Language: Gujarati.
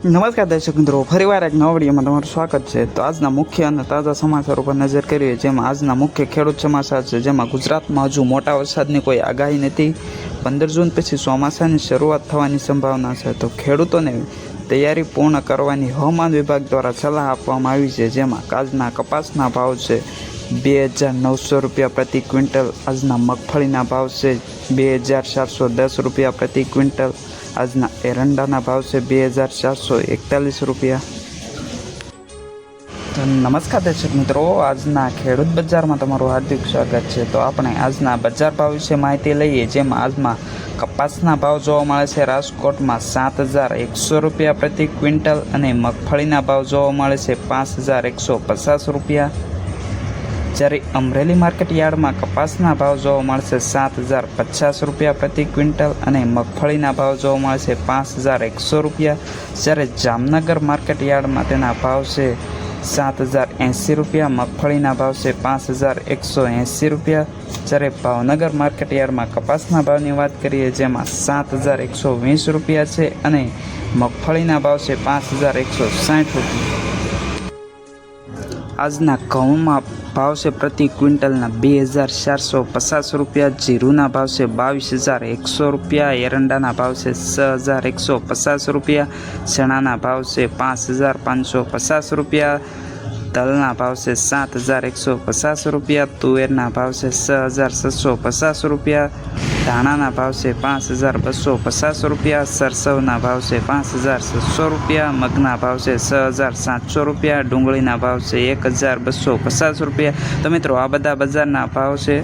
નમસ્કાર દર્શક મિત્રો, ફરીવાર એક નવા વિડીયોમાં તમારું સ્વાગત છે। તો આજના મુખ્ય અને તાજા સમાચાર ઉપર નજર કરીએ, જેમાં આજના મુખ્ય ખેડૂત સમાચાર છે, જેમાં ગુજરાતમાં હજુ મોટા વરસાદની કોઈ આગાહી નથી। 15 જૂન પછી ચોમાસાની શરૂઆત થવાની સંભાવના છે, તો ખેડૂતોને તૈયારી પૂર્ણ કરવાની હવામાન વિભાગ દ્વારા સલાહ આપવામાં આવી છે। જેમાં આજના કપાસના ભાવ છે 2900 રૂપિયા પ્રતિ ક્વિન્ટલ, આજના મગફળીના ભાવ છે 2410 રૂપિયા પ્રતિ ક્વિન્ટલ, આજના એરંડાના ભાવ છે 2441 રૂપિયા। તો નમસ્કાર દર્શક મિત્રો, આજના ખેડૂત બજારમાં તમારું હાર્દિક સ્વાગત છે। તો આપણે આજના બજાર ભાવ વિશે માહિતી લઈએ, જેમાં આજમાં કપાસના ભાવ જોવા મળે છે રાજકોટમાં 7100 રૂપિયા પ્રતિ ક્વિન્ટલ અને મગફળીના ભાવ જોવા મળે છે 5150 રૂપિયા। જ્યારે અમરેલી માર્કેટ યાર્ડમાં કપાસના ભાવ જોવા મળશે 7050 રૂપિયા પ્રતિ ક્વિન્ટલ અને મગફળીના ભાવ જોવા મળશે 5100 રૂપિયા। જ્યારે જામનગર માર્કેટ યાર્ડમાં તેના ભાવ છે 7080 રૂપિયા, મગફળીના ભાવ છે 5180 રૂપિયા। જ્યારે ભાવનગર માર્કેટ યાર્ડમાં કપાસના ભાવની વાત કરીએ, જેમાં 7120 રૂપિયા છે અને મગફળીના ભાવ છે 5160 રૂપિયા। આજના ઘઉંમાં ભાવ છે પ્રતિ ક્વિન્ટલના 2450 રૂપિયા, જીરુના ભાવ છે 22100 રૂપિયા, એરંડાના ભાવ છે 6150 રૂપિયા, ચણાના ભાવ છે 5550 રૂપિયા, તલના ભાવ છે 7150 રૂપિયા, તુવેરના ભાવ છે 6750 રૂપિયા, ધાણાના ભાવ છે 5250 રૂપિયા, સરસવના ભાવ છે 5600 રૂપિયા, મગના ભાવ છે 6700 રૂપિયા, ડુંગળીના ભાવ છે 1250 રૂપિયા। તો મિત્રો, આ બધા બજારના ભાવ છે।